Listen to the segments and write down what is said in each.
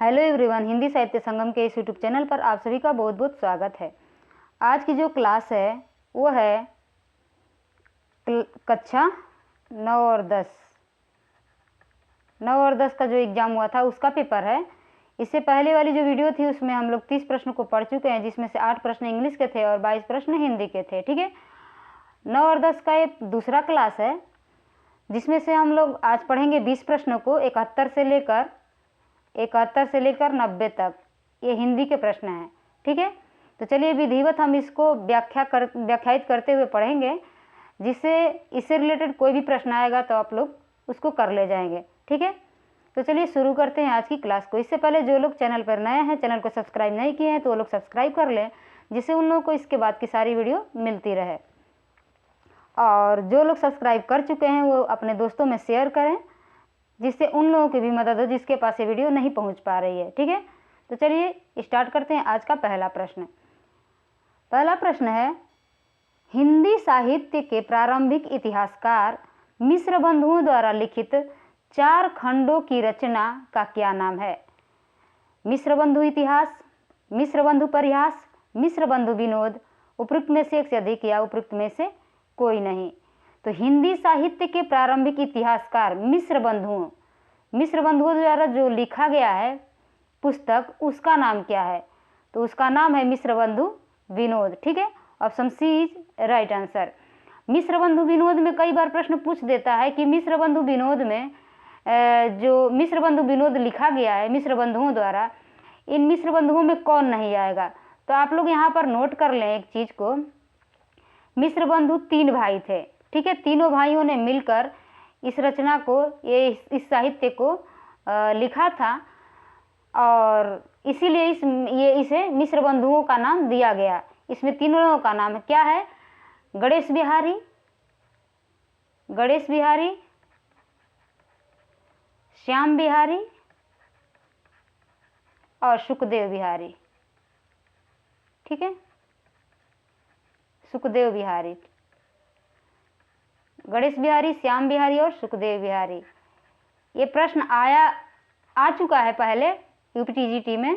Hello everyone, Hindi साहित्य संगम के इस यूट्यूब चैनल पर आप सभी का बहुत बहुत स्वागत है। आज की जो क्लास है वो है कक्षा 9 और 10 का जो एग्ज़ाम हुआ था उसका पेपर है। इससे पहले वाली जो वीडियो थी उसमें हम लोग 30 प्रश्न को पढ़ चुके हैं, जिसमें से 8 प्रश्न इंग्लिश के थे और 22 प्रश्न हिंदी के थे। ठीक है, 9 और 10 का ये दूसरा क्लास है, जिसमें से हम लोग आज पढ़ेंगे 20 प्रश्नों को 71 से लेकर 90 तक। ये हिंदी के प्रश्न हैं। ठीक है, तो चलिए विधिवत हम इसको व्याख्यायित करते हुए पढ़ेंगे, जिससे इससे रिलेटेड कोई भी प्रश्न आएगा तो आप लोग उसको कर ले जाएंगे। ठीक है, तो चलिए शुरू करते हैं आज की क्लास को। इससे पहले जो लोग चैनल पर नए हैं, चैनल को सब्सक्राइब नहीं किए हैं, तो वो लोग सब्सक्राइब कर लें, जिससे उन लोगों को इसके बाद की सारी वीडियो मिलती रहे। और जो लोग सब्सक्राइब कर चुके हैं वो अपने दोस्तों में शेयर करें, जिससे उन लोगों की भी मदद हो जिसके पास ये वीडियो नहीं पहुंच पा रही है। ठीक है, तो चलिए स्टार्ट करते हैं आज का पहला प्रश्न। पहला प्रश्न है, हिंदी साहित्य के प्रारंभिक इतिहासकार मिश्र बंधुओं द्वारा लिखित 4 खंडों की रचना का क्या नाम है? मिश्र बंधु इतिहास, मिश्र बंधु परिहास, मिश्र बंधु विनोद, उपयुक्त में से एक से अधिक या उपयुक्त में से कोई नहीं। तो हिंदी साहित्य के प्रारंभिक इतिहासकार मिश्र बंधुओं द्वारा जो लिखा गया है पुस्तक, उसका नाम क्या है? तो उसका नाम है मिश्र बंधु विनोद। ठीक है, option C is right answer. Mishra Bandhu Vinod में कई बार प्रश्न पूछ देता है कि मिश्र बंधु विनोद में जो मिश्र बंधु विनोद लिखा गया है मिश्र बंधुओं द्वारा, इन मिश्र बंधुओं में कौन नहीं आएगा? तो आप लोग यहाँ पर नोट कर लें एक चीज़ को, मिश्र बंधु 3 भाई थे। ठीक है, तीनों भाइयों ने मिलकर इस रचना को, इस साहित्य को लिखा था, और इसीलिए इसे मिश्र बंधुओं का नाम दिया गया। इसमें तीनों का नाम क्या है? गणेश बिहारी, श्याम बिहारी और सुखदेव बिहारी। ठीक है, सुखदेव बिहारी, गणेश बिहारी, श्याम बिहारी और सुखदेव बिहारी। ये प्रश्न आ चुका है पहले यूपीटीजीटी में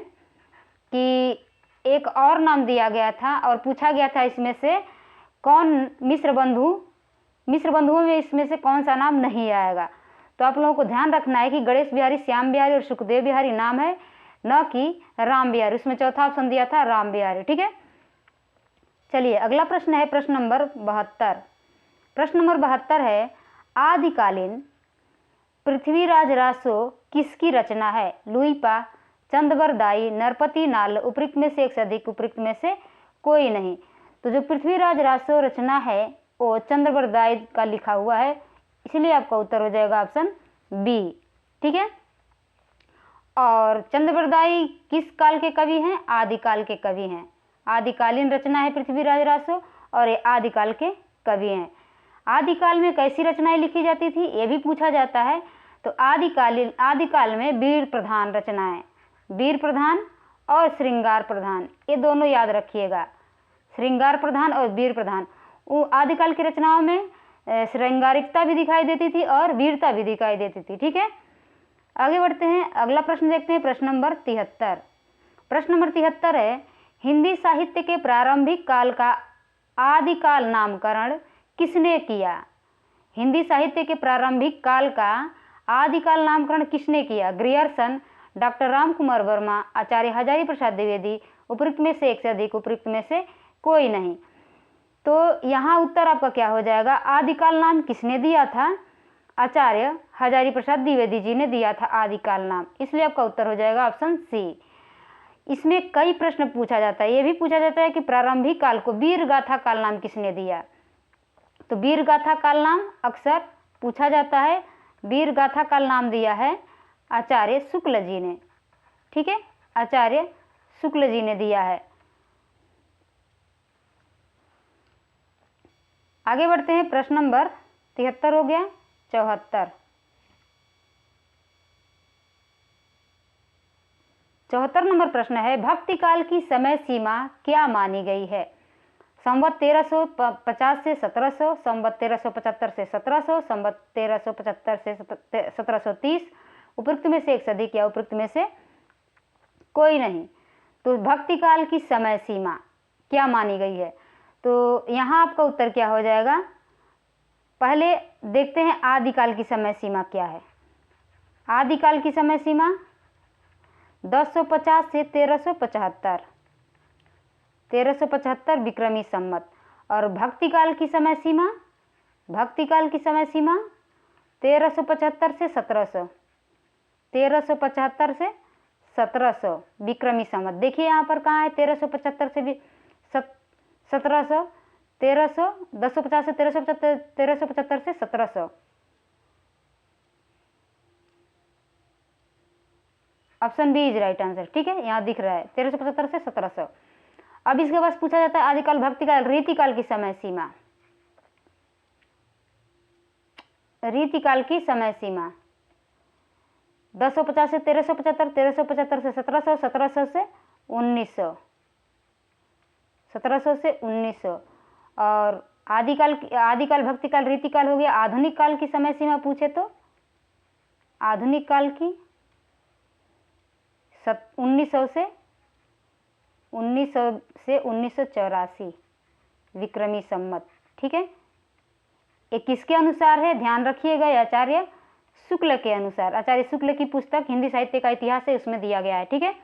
कि एक और नाम दिया गया था और पूछा गया था इसमें से कौन मिश्र बंधुओं में इसमें से कौन सा नाम नहीं आएगा। तो आप लोगों को ध्यान रखना है कि गणेश बिहारी, श्याम बिहारी और सुखदेव बिहारी नाम है, न कि राम बिहारी। उसमें चौथा ऑप्शन दिया था राम बिहारी। ठीक है, चलिए अगला प्रश्न है प्रश्न नंबर 72। प्रश्न नंबर 72 है, आदिकालीन पृथ्वीराज रासो किसकी रचना है? लुईपा, चंदबरदाई, नरपति नाल, उपयुक्त में से एक से अधिक, उपयुक्त में से कोई नहीं। तो जो पृथ्वीराज रासो रचना है वो चंदबरदाई का लिखा हुआ है, इसलिए आपका उत्तर हो जाएगा ऑप्शन बी। ठीक है, और चंदबरदाई किस काल के कवि हैं? आदिकाल के कवि हैं। आदिकालीन रचना है पृथ्वीराज रासो और ये आदिकाल के कवि हैं। आदिकाल में कैसी रचनाएं लिखी जाती थी ये भी पूछा जाता है। तो आदिकाल में वीर प्रधान रचनाएं, वीर प्रधान और श्रृंगार प्रधान, ये दोनों याद रखिएगा, श्रृंगार प्रधान और वीर प्रधान। वो आदिकाल की रचनाओं में श्रृंगारिकता भी दिखाई देती थी और वीरता भी दिखाई देती थी। ठीक है, आगे बढ़ते हैं, अगला प्रश्न देखते हैं, प्रश्न नंबर 73। प्रश्न नंबर 73 है, हिंदी साहित्य के प्रारंभिक काल का आदिकाल नामकरण किसने किया? हिंदी साहित्य के प्रारंभिक काल का आदिकाल नामकरण किसने किया? ग्रियर्सन, डॉक्टर राम कुमार वर्मा, आचार्य हजारी प्रसाद द्विवेदी, उपयुक्त में से एक से अधिक, उपयुक्त में से कोई नहीं। तो यहाँ उत्तर आपका क्या हो जाएगा? आदिकाल नाम किसने दिया था? आचार्य हजारी प्रसाद द्विवेदी जी ने दिया था आदिकाल नाम, इसलिए आपका उत्तर हो जाएगा ऑप्शन सी। इसमें कई प्रश्न पूछा जाता है, ये भी पूछा जाता है कि प्रारंभिक काल को वीर गाथा काल नाम किसने दिया? तो वीर गाथा काल नाम अक्सर पूछा जाता है, वीर गाथा काल नाम दिया है आचार्य शुक्ल जी ने। ठीक है, आचार्य शुक्ल जी ने दिया है। आगे बढ़ते हैं, प्रश्न नंबर 73 हो गया, 74 नंबर प्रश्न है, भक्ति काल की समय सीमा क्या मानी गई है? संवत 1350 से 1700, संवत 1375 से 1700, संवत 1375 से 1730, उपयुक्त में से एक से अधिक या उपयुक्त में से कोई नहीं। तो भक्ति काल की समय सीमा क्या मानी गई है? तो यहाँ आपका उत्तर क्या हो जाएगा? पहले देखते हैं आदिकाल की समय सीमा क्या है। आदिकाल की समय सीमा 1050 से 1375, 1375 विक्रमी संवत। और भक्ति काल की समय सीमा, भक्ति काल की समय सीमा 1375 से 1700, 1375 से 1700 विक्रमी संवत। देखिए यहाँ पर कहाँ है 1375 से भी 1700, 1300, 1050 से 1375, 1375 से 1700। Option B is right answer. ठीक है, यहाँ दिख रहा है 1375 से 1700। अब इसके बाद पूछा जाता है आदिकाल, भक्तिकाल, रीतिकाल की समय सीमा। रीतिकाल की समय सीमा 1050 से 1375, 1375 से 1700, 1700 से 1900, 1700 से 1900। और आदिकाल, आदिकाल, भक्तिकाल, रीतिकाल हो गया। आधुनिक काल की समय सीमा पूछे तो आधुनिक काल की 1900 से 1984 विक्रमी संवत। ठीक है, ये किसके अनुसार है ध्यान रखिएगा, आचार्य शुक्ल के अनुसार। आचार्य शुक्ल की पुस्तक हिंदी साहित्य का इतिहास है, उसमें दिया गया है। ठीक है,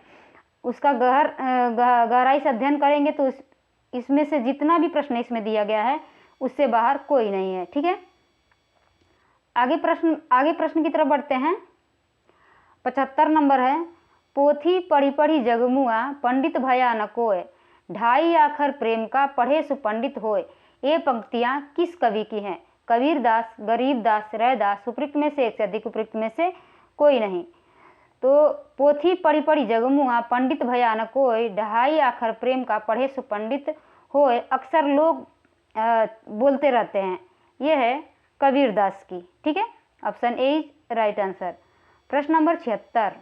उसका गहराई से अध्ययन करेंगे तो इसमें से जितना भी प्रश्न इसमें दिया गया है उससे बाहर कोई नहीं है। ठीक है, आगे प्रश्न की तरफ बढ़ते हैं। 75 नंबर है, पोथी पढ़ी पढ़ी जगमुआ, पंडित भया न कोय, ढाई आखर प्रेम का पढ़े सु पंडित होय। ये पंक्तियां किस कवि की हैं? कबीरदास, गरीबदास, रैदास। उपयुक्त में से एक से अधिक, उपयुक्त में से कोई नहीं। तो पोथी पढ़ी पढ़ी जगमुआ, पंडित भया न कोय, ढाई आखर प्रेम का पढ़े सु पंडित होय, अक्सर लोग बोलते रहते हैं, यह है कबीरदास की। ठीक है, option A is right answer. प्रश्न नंबर 76,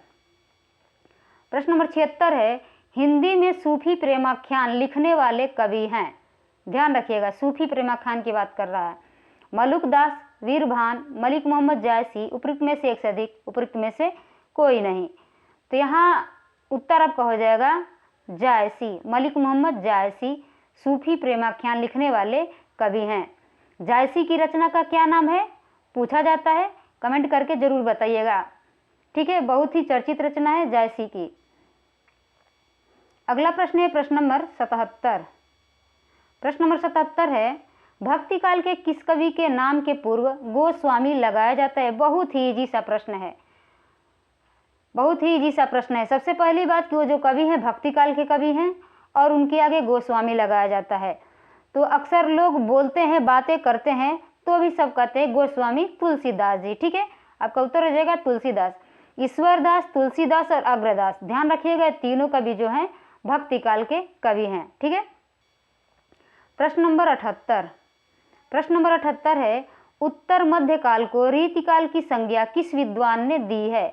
प्रश्न नंबर 76 है, हिंदी में सूफी प्रेमाख्यान लिखने वाले कवि हैं। ध्यान रखिएगा, सूफी प्रेमाख्यान की बात कर रहा है। मलुकदास, वीरभान, मलिक मोहम्मद जायसी। उपयुक्त में से एक से अधिक, उपयुक्त में से कोई नहीं। तो यहाँ उत्तर आपका हो जाएगा जायसी, मलिक मोहम्मद जायसी सूफी प्रेमाख्यान लिखने वाले कवि हैं। जायसी की रचना का क्या नाम है पूछा जाता है, कमेंट करके जरूर बताइएगा। ठीक है, बहुत ही चर्चित रचना है जायसी की। अगला प्रश्न है प्रश्न नंबर 77। प्रश्न नंबर 77 है, भक्ति काल के किस कवि के नाम के पूर्व गोस्वामी लगाया जाता है? बहुत ही इजी सा प्रश्न है, बहुत ही इजी सा प्रश्न है। सबसे पहली बात कि वो जो कवि हैं भक्ति काल के कवि हैं और उनके आगे गोस्वामी लगाया जाता है। तो अक्सर लोग बोलते हैं, बातें करते हैं तो भी सब कहते हैं गोस्वामी तुलसीदास जी। ठीक है, आपका उत्तर हो जाएगा तुलसीदास। ईश्वरदास, तुलसीदास और अग्रदास। ध्यान रखिएगा, तीनों कवि जो हैं भक्ति काल के कवि हैं। ठीक है, प्रश्न नंबर 78। प्रश्न नंबर 78 है, उत्तर मध्य काल को रीतिकाल की संज्ञा किस विद्वान ने दी है?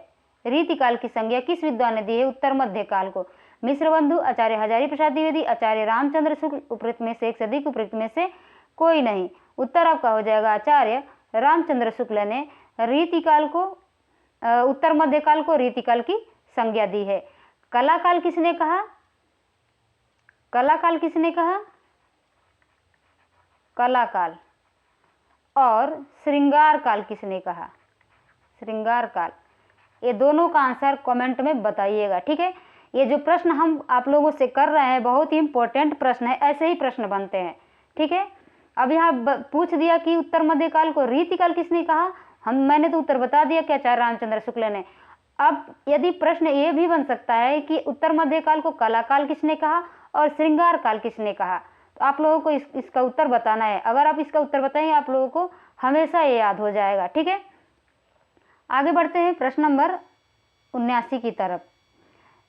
रीतिकाल की संज्ञा किस विद्वान ने दी है उत्तर मध्य काल को? मिश्रबंधु, आचार्य हजारी प्रसाद द्विवेदी, आचार्य रामचंद्र शुक्ल। उपयुक्त में से एक से अधिक, उपयुक्त में से कोई नहीं। उत्तर आपका हो जाएगा आचार्य रामचंद्र शुक्ल ने रीतिकाल को, उत्तर मध्य काल को रीतिकाल की संज्ञा दी है। कलाकाल किसने कहा? कलाकाल किसने कहा? कलाकाल। और श्रृंगार काल किसने कहा? श्रृंगार काल। ये दोनों का आंसर कमेंट में बताइएगा। ठीक है, ये जो प्रश्न हम आप लोगों से कर रहे हैं बहुत ही इंपॉर्टेंट प्रश्न है, ऐसे ही प्रश्न बनते हैं। ठीक है, अब यहाँ पूछ दिया कि उत्तर मध्य काल को रीतिकाल किसने कहा, मैंने तो उत्तर बता दिया कि आचार्य रामचंद्र शुक्ल ने। अब यदि प्रश्न ये भी बन सकता है कि उत्तर मध्य काल को कलाकाल किसने कहा और श्रृंगार काल किसने कहा, तो आप लोगों को इसका उत्तर बताना है। अगर आप इसका उत्तर बताएंगे आप लोगों को हमेशा ये याद हो जाएगा। ठीक है, आगे बढ़ते हैं प्रश्न नंबर 79 की तरफ।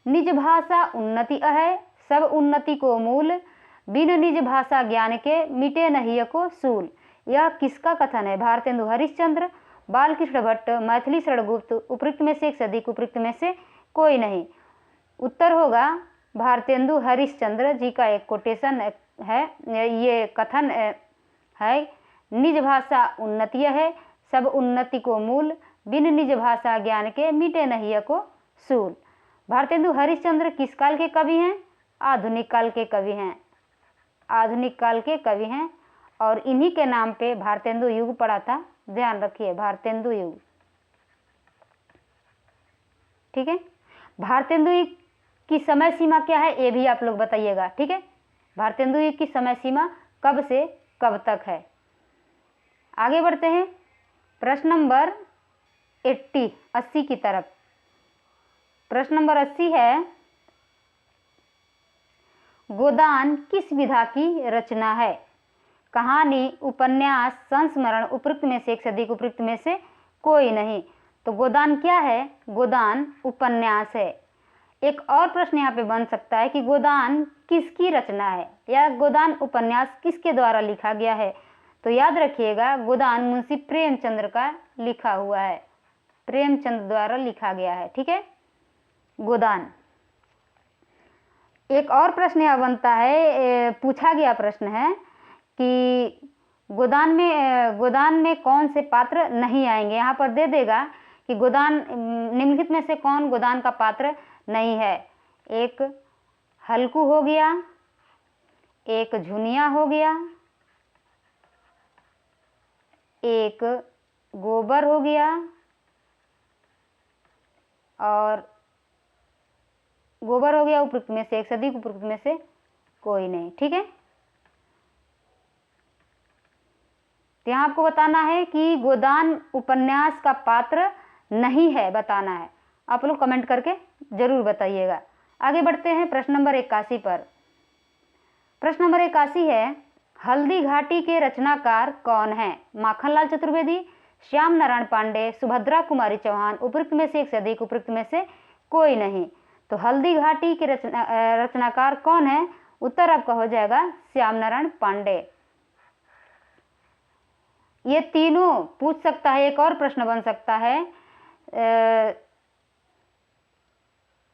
निज भाषा उन्नति है, सब उन्नति को मूल, बिन निज भाषा ज्ञान के मिटे नहीं को सूल। यह किसका कथन है? भारतेंदु हरिश्चंद्र, बालकृष्ण भट्ट, मैथिली शरणगुप्त। उपयुक्त में से एक से अधिक, उपयुक्त में से कोई नहीं। उत्तर होगा भारतेंदु हरिश्चंद्र जी का एक कोटेशन है, ये कथन है, निज भाषा उन्नति है, सब उन्नति को मूल, बिन निज भाषा ज्ञान के मिटे नहीं को सूल। भारतेंदु हरिश्चंद्र किस काल के कवि हैं? आधुनिक काल के कवि हैं, आधुनिक काल के कवि हैं। और इन्हीं के नाम पे भारतेंदु युग पड़ा था, ध्यान रखिए, भारतेंदु युग। ठीक है, भारतेंदु युग की समय सीमा क्या है ये भी आप लोग बताइएगा। ठीक है, भारतेंदु युग की समय सीमा कब से कब तक है। आगे बढ़ते हैं प्रश्न नंबर 80 की तरफ। प्रश्न नंबर 80 है, गोदान किस विधा की रचना है? कहानी, उपन्यास, संस्मरण, उपयुक्त में से एक से अधिक, उपयुक्त में से कोई नहीं। तो गोदान क्या है? गोदान उपन्यास है। एक और प्रश्न यहाँ पे बन सकता है कि गोदान किसकी रचना है या गोदान उपन्यास किसके द्वारा लिखा गया है? तो याद रखिएगा, गोदान मुंशी प्रेमचंद्र का लिखा हुआ है, प्रेमचंद द्वारा लिखा गया है। ठीक है, गोदान। एक और प्रश्न यह बनता है, पूछा गया प्रश्न है कि गोदान में कौन से पात्र नहीं आएंगे। यहाँ पर दे देगा कि गोदान निम्नलिखित में से कौन गोदान का पात्र नहीं है। एक हल्कू हो गया, एक झुनिया हो गया, एक गोबर हो गया और गोबर हो गया उपयुक्त में से एक से अधिक, उपयुक्त में से कोई नहीं। ठीक है, तो यहाँ आपको बताना है कि गोदान उपन्यास का पात्र नहीं है, बताना है। आप लोग कमेंट करके जरूर बताइएगा। आगे बढ़ते हैं प्रश्न नंबर 81 पर। प्रश्न नंबर 81 है, हल्दी घाटी के रचनाकार कौन है? माखनलाल चतुर्वेदी, श्याम नारायण पांडे, सुभद्रा कुमारी चौहान, उपयुक्त में से एक से अधिक, उपयुक्त में से कोई नहीं। तो हल्दी घाटी के रचनाकार कौन है? उत्तर आपका हो जाएगा श्याम नारायण पांडे। ये तीनों पूछ सकता है। एक और प्रश्न बन सकता है,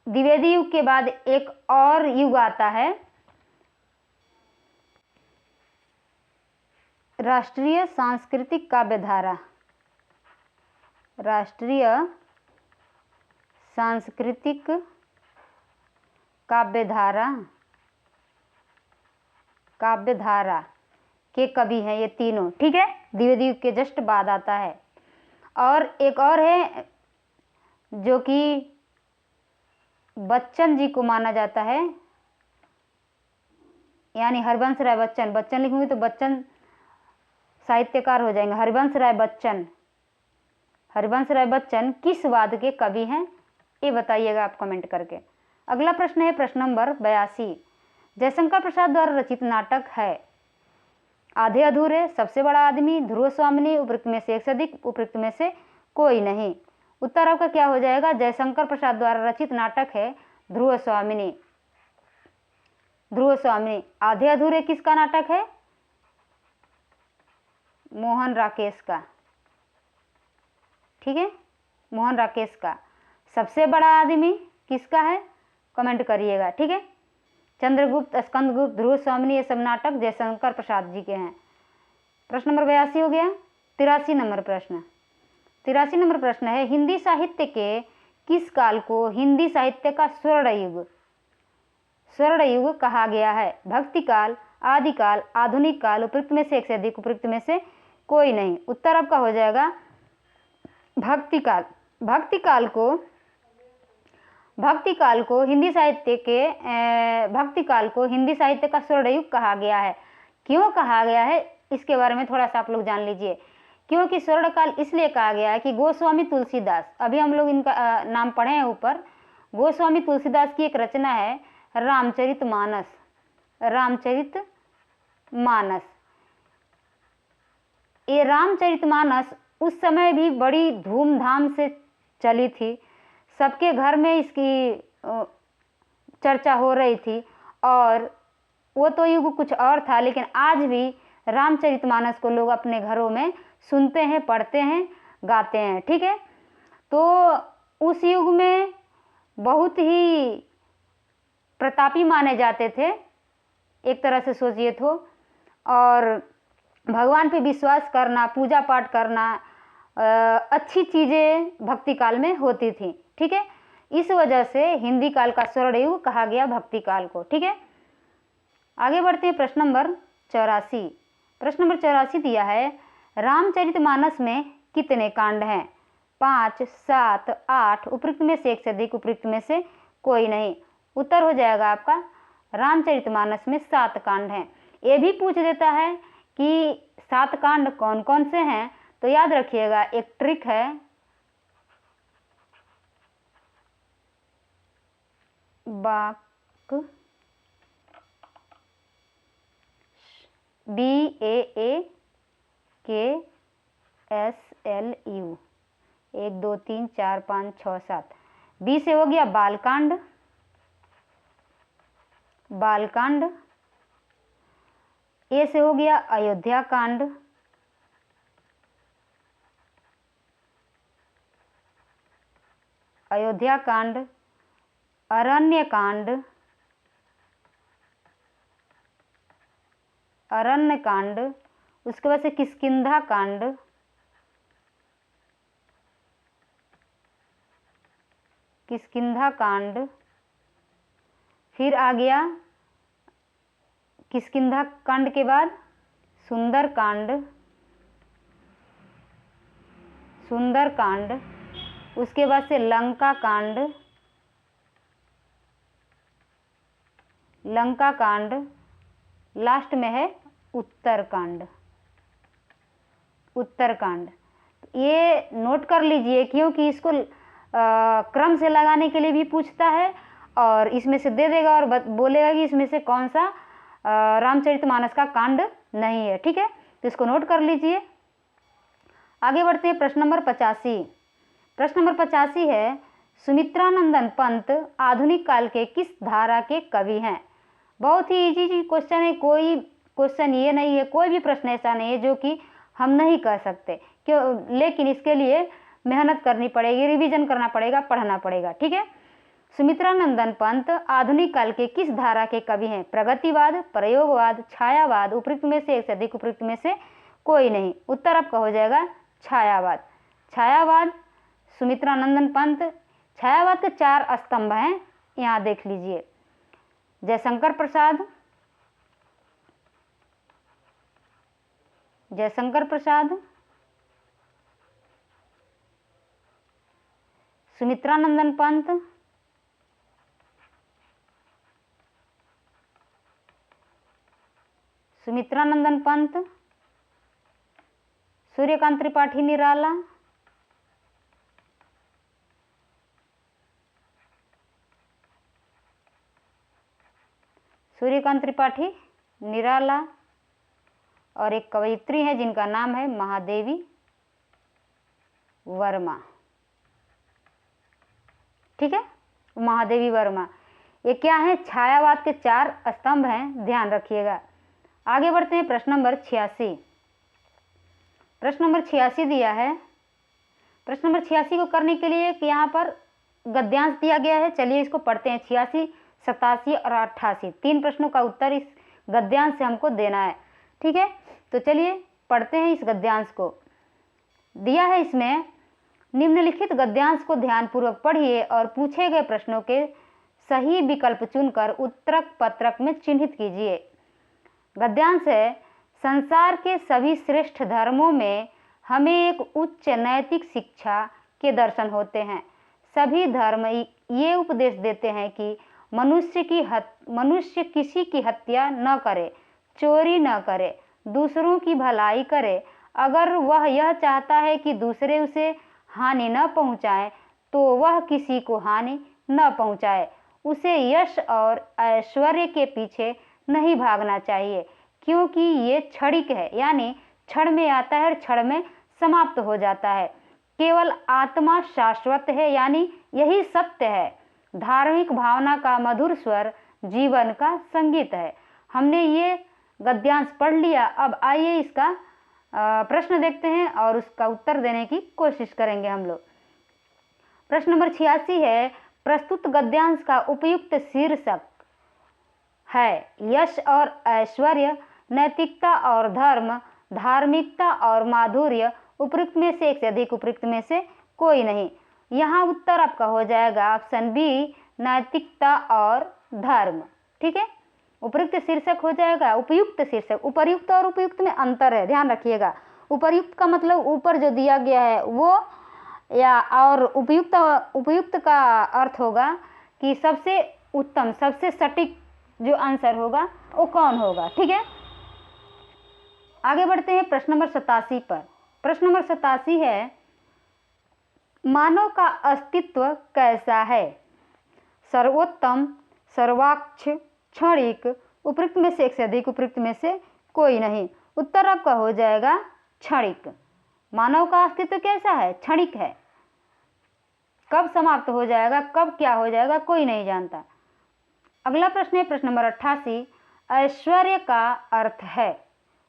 द्विवेदी युग के बाद एक और युग आता है, राष्ट्रीय सांस्कृतिक काव्यधारा, राष्ट्रीय सांस्कृतिक काव्यधारा के कवि हैं ये तीनों। ठीक है, द्विवेदी युग के जस्ट बाद आता है। और एक और है जो कि बच्चन जी को माना जाता है, यानी हरिवंश राय बच्चन। बच्चन लिखूंगी तो बच्चन साहित्यकार हो जाएंगे। हरिवंश राय बच्चन, हरिवंश राय बच्चन किस वाद के कवि हैं ये बताइएगा आप कमेंट करके। अगला प्रश्न है प्रश्न नंबर 82। जयशंकर प्रसाद द्वारा रचित नाटक है आधे अधूरे, सबसे बड़ा आदमी, ध्रुव स्वामिनी, उपयुक्त में से एक से अधिक, उपयुक्त में से कोई नहीं। उत्तर आपका क्या हो जाएगा? जयशंकर प्रसाद द्वारा रचित नाटक है ध्रुव स्वामिनी। ध्रुव स्वामिनी। आधे अधूरे किसका नाटक है? मोहन राकेश का। ठीक है, मोहन राकेश का। सबसे बड़ा आदमी किसका है? कमेंट करिएगा। ठीक है, चंद्रगुप्त, स्कंदगुप्त, ध्रुव स्वामिनी ये सब नाटक जयशंकर प्रसाद जी के हैं। प्रश्न नंबर 82 हो गया। 83 नंबर प्रश्न। 83 नंबर प्रश्न है, हिंदी साहित्य के किस काल को हिंदी साहित्य का स्वर्ण युग कहा गया है? भक्ति काल, आदिकाल, आधुनिक काल, उपयुक्त में से एक से अधिक, उपयुक्त में से कोई नहीं। उत्तर आपका हो जाएगा भक्ति काल। भक्ति काल को हिंदी साहित्य का स्वर्ण युग कहा गया है। क्यों कहा गया है इसके बारे में थोड़ा सा आप लोग जान लीजिए। क्योंकि स्वर्ण काल इसलिए कहा गया है कि गोस्वामी तुलसीदास, अभी हम लोग इनका नाम पढ़े हैं ऊपर, गोस्वामी तुलसीदास की एक रचना है रामचरितमानस। ये रामचरितमानस उस समय भी बड़ी धूमधाम से चली थी, सबके घर में इसकी चर्चा हो रही थी। और वो तो युग कुछ और था, लेकिन आज भी रामचरितमानस को लोग अपने घरों में सुनते हैं, पढ़ते हैं, गाते हैं। ठीक है, तो उस युग में बहुत ही प्रतापी माने जाते थे, एक तरह से सोचिए तो। और भगवान पे विश्वास करना, पूजा पाठ करना, अच्छी चीज़ें भक्ति काल में होती थी। ठीक है, इस वजह से हिंदी काल का स्वर्ण युग कहा गया भक्ति काल को। ठीक है, आगे बढ़ते हैं। प्रश्न नंबर 84। प्रश्न नंबर 84 दिया है, रामचरितमानस में कितने कांड हैं? 5, 7, 8, उपयुक्त में से एक से अधिक, उपयुक्त में से कोई नहीं। उत्तर हो जाएगा आपका रामचरितमानस में 7 कांड हैं। ये भी पूछ देता है कि 7 कांड कौन कौन से हैं, तो याद रखिएगा एक ट्रिक है, बाक BAAKSLU 1 2 3 4 5 6 7। बी से हो गया बालकांड, बालकांड। ए से हो गया अयोध्या कांड, अयोध्या कांड। अरण्य कांड, अरण्य कांड। उसके बाद से किष्किंधा कांड, किष्किंधा कांड। फिर आ गया किष्किंधा कांड के बाद सुंदर कांड, सुंदर कांड। उसके बाद से लंका कांड, लंका कांड। लास्ट में है उत्तरकांड, उत्तरकांड। ये नोट कर लीजिए क्योंकि इसको क्रम से लगाने के लिए भी पूछता है और इसमें से दे देगा और बोलेगा कि इसमें से कौन सा रामचरितमानस का कांड नहीं है। ठीक है, तो इसको नोट कर लीजिए। आगे बढ़ते हैं। प्रश्न नंबर 85। प्रश्न नंबर 85 है, सुमित्रानंदन पंत आधुनिक काल के किस धारा के कवि हैं? बहुत ही इजी क्वेश्चन है, कोई क्वेश्चन ये नहीं है, कोई भी प्रश्न ऐसा नहीं है जो कि हम नहीं कर सकते, क्यों? लेकिन इसके लिए मेहनत करनी पड़ेगी, रिवीजन करना पड़ेगा, पढ़ना पड़ेगा। ठीक है, सुमित्रानंदन पंत आधुनिक काल के किस धारा के कवि हैं? प्रगतिवाद, प्रयोगवाद, छायावाद, उपयुक्त में से एक से अधिक, उपयुक्त में से कोई नहीं। उत्तर आपका हो जाएगा छायावाद। छायावाद, सुमित्रानंदन पंत। छायावाद के 4 स्तंभ हैं, यहाँ देख लीजिए। जयशंकर प्रसाद, जयशंकर प्रसाद, सुमित्रानंदन पंत, सुमित्रानंदन पंत, सूर्यकांत त्रिपाठी निराला, सूर्यकांत त्रिपाठी निराला। और एक कवयित्री है जिनका नाम है महादेवी वर्मा। ठीक है, महादेवी वर्मा। ये क्या है? छायावाद के 4 स्तंभ हैं, ध्यान रखिएगा। आगे बढ़ते हैं। प्रश्न नंबर 86। प्रश्न नंबर 86 दिया है। प्रश्न नंबर 86 को करने के लिए यहाँ पर गद्यांश दिया गया है। चलिए इसको पढ़ते हैं। 86, 87 और 88 3 प्रश्नों का उत्तर इस गद्यांश से हमको देना है। ठीक है, तो चलिए पढ़ते हैं इस गद्यांश को। दिया है इसमें, निम्नलिखित गद्यांश को ध्यानपूर्वक पढ़िए और पूछे गए प्रश्नों के सही विकल्प चुनकर उत्तरक पत्रक में चिन्हित कीजिए। गद्यांश है, संसार के सभी श्रेष्ठ धर्मों में हमें एक उच्च नैतिक शिक्षा के दर्शन होते हैं। सभी धर्म ये उपदेश देते हैं कि मनुष्य किसी की हत्या न करे, चोरी न करे, दूसरों की भलाई करे। अगर वह यह चाहता है कि दूसरे उसे हानि न पहुँचाए तो वह किसी को हानि न पहुँचाए। उसे यश और ऐश्वर्य के पीछे नहीं भागना चाहिए, क्योंकि ये क्षणिक है, यानी क्षण में आता है और क्षण में समाप्त हो जाता है। केवल आत्मा शाश्वत है, यानी यही सत्य है। धार्मिक भावना का मधुर स्वर जीवन का संगीत है। हमने ये गद्यांश पढ़ लिया। अब आइए इसका प्रश्न देखते हैं और उसका उत्तर देने की कोशिश करेंगे हम लोग। प्रश्न नंबर 86 है, प्रस्तुत गद्यांश का उपयुक्त शीर्षक है यश और ऐश्वर्य, नैतिकता और धर्म, धार्मिकता और माधुर्य। उपयुक्त में से एक से अधिक, उपयुक्त में से कोई नहीं। यहाँ उत्तर आपका हो जाएगा ऑप्शन बी, नैतिकता और धर्म। ठीक है, उपयुक्त शीर्षक हो जाएगा उपयुक्त शीर्षक। उपर्युक्त और उपयुक्त में अंतर है, ध्यान रखिएगा। उपर्युक्त का मतलब ऊपर जो दिया गया है वो, या और उपयुक्त का अर्थ होगा कि सबसे उत्तम, सबसे सटीक जो आंसर होगा वो कौन होगा। ठीक है, आगे बढ़ते हैं प्रश्न नंबर 87 पर। प्रश्न नंबर 87 है, मानव का अस्तित्व कैसा है? सर्वोत्तम, सर्वाक्ष, क्षणिक, उपयुक्त में से एक से अधिक, उपयुक्त में से कोई नहीं। उत्तर आपका हो जाएगा क्षणिक। मानव का अस्तित्व कैसा है? क्षणिक है। कब समाप्त हो जाएगा, कब क्या हो जाएगा, कोई नहीं जानता। अगला प्रश्न है प्रश्न नंबर 88, ऐश्वर्य का अर्थ है।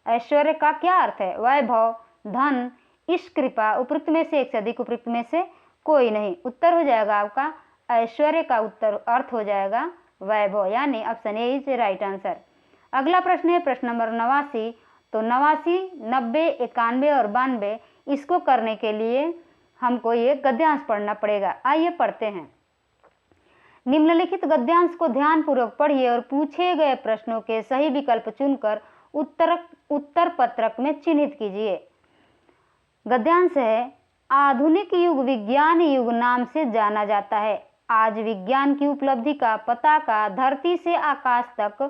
ऐश्वर्य का क्या अर्थ है? वैभव, धन, ईश कृपा, उपयुक्त में से एक से अधिक, उपयुक्त में से कोई नहीं। उत्तर हो जाएगा आपका ऐश्वर्य का उत्तर अर्थ हो जाएगा वैभव, यानी option A is right answer. अगला प्रश्न है प्रश्न नंबर 89। तो 89, 90, 91 और 92, इसको करने के लिए हमको ये गद्यांश पढ़ना पड़ेगा। आइए पढ़ते हैं। निम्नलिखित गद्यांश को ध्यानपूर्वक पढ़िए और पूछे गए प्रश्नों के सही विकल्प चुनकर उत्तर पत्रक में चिन्हित कीजिए। गद्यांश है, आधुनिक युग विज्ञान युग नाम से जाना जाता है। आज विज्ञान की उपलब्धि का पताका धरती से आकाश तक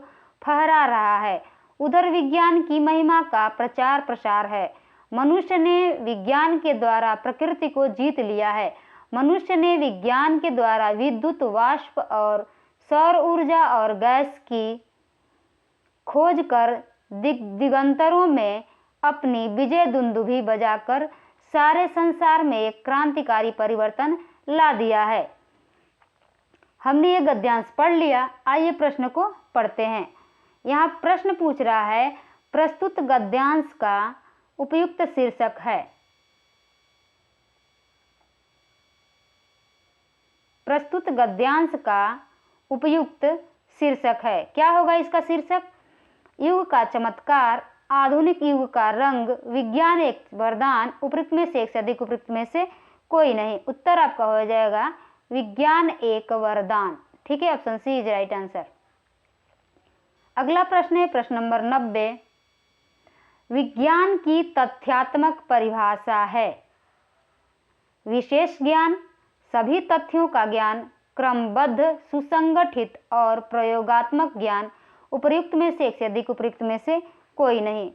फहरा रहा है। उधर विज्ञान की महिमा का प्रचार प्रसार है। मनुष्य ने विज्ञान के द्वारा प्रकृति को जीत लिया है। मनुष्य ने विज्ञान के द्वारा विद्युत, वाष्प और सौर ऊर्जा और गैस की खोज कर दिगंतरों में अपनी विजय दुंदुभी बजाकर सारे संसार में एक क्रांतिकारी परिवर्तन ला दिया है। हमने ये गद्यांश पढ़ लिया। आइए प्रश्न को पढ़ते हैं। यहाँ प्रश्न पूछ रहा है, प्रस्तुत गद्यांश का उपयुक्त शीर्षक है। प्रस्तुत गद्यांश का उपयुक्त शीर्षक है। क्या होगा इसका शीर्षक? युग का चमत्कार, आधुनिक युग का रंग, विज्ञान एक वरदान, उपयुक्त में से एक से अधिक, उपयुक्त में से कोई नहीं। उत्तर आपका हो जाएगा विज्ञान एक वरदान। ठीक है, option C is right answer. अगला प्रश्न है प्रश्न नंबर 90। विज्ञान की तथ्यात्मक परिभाषा है। विशेष ज्ञान, सभी तथ्यों का ज्ञान, क्रमबद्ध, सुसंगठित और प्रयोगात्मक ज्ञान, उपयुक्त में से एक से अधिक, उपयुक्त में से कोई नहीं।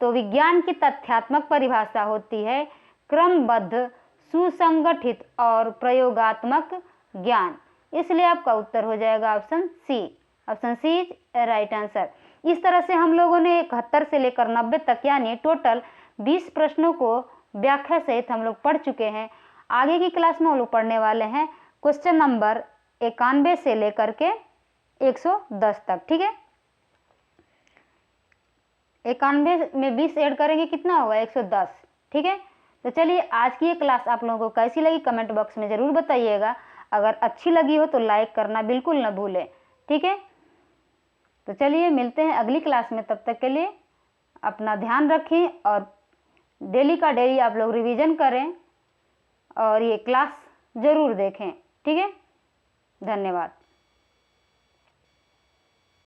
तो विज्ञान की तथ्यात्मक परिभाषा होती है क्रमबद्ध, सुसंगठित और प्रयोगात्मक ज्ञान। इसलिए आपका उत्तर हो जाएगा option C. Option C is right answer. इस तरह से हम लोगों ने 71 से लेकर 90 तक यानी टोटल 20 प्रश्नों को व्याख्या सहित हम लोग पढ़ चुके हैं। आगे की क्लास में हम लोग पढ़ने वाले हैं क्वेश्चन नंबर 91 से लेकर के 110 तक। ठीक है, 91 में 20 ऐड करेंगे कितना होगा? 110। ठीक है, तो चलिए आज की ये क्लास आप लोगों को कैसी लगी कमेंट बॉक्स में ज़रूर बताइएगा। अगर अच्छी लगी हो तो लाइक करना बिल्कुल ना भूलें। ठीक है, तो चलिए मिलते हैं अगली क्लास में। तब तक के लिए अपना ध्यान रखें और डेली का डेली आप लोग रिवीजन करें और ये क्लास ज़रूर देखें। ठीक है, धन्यवाद।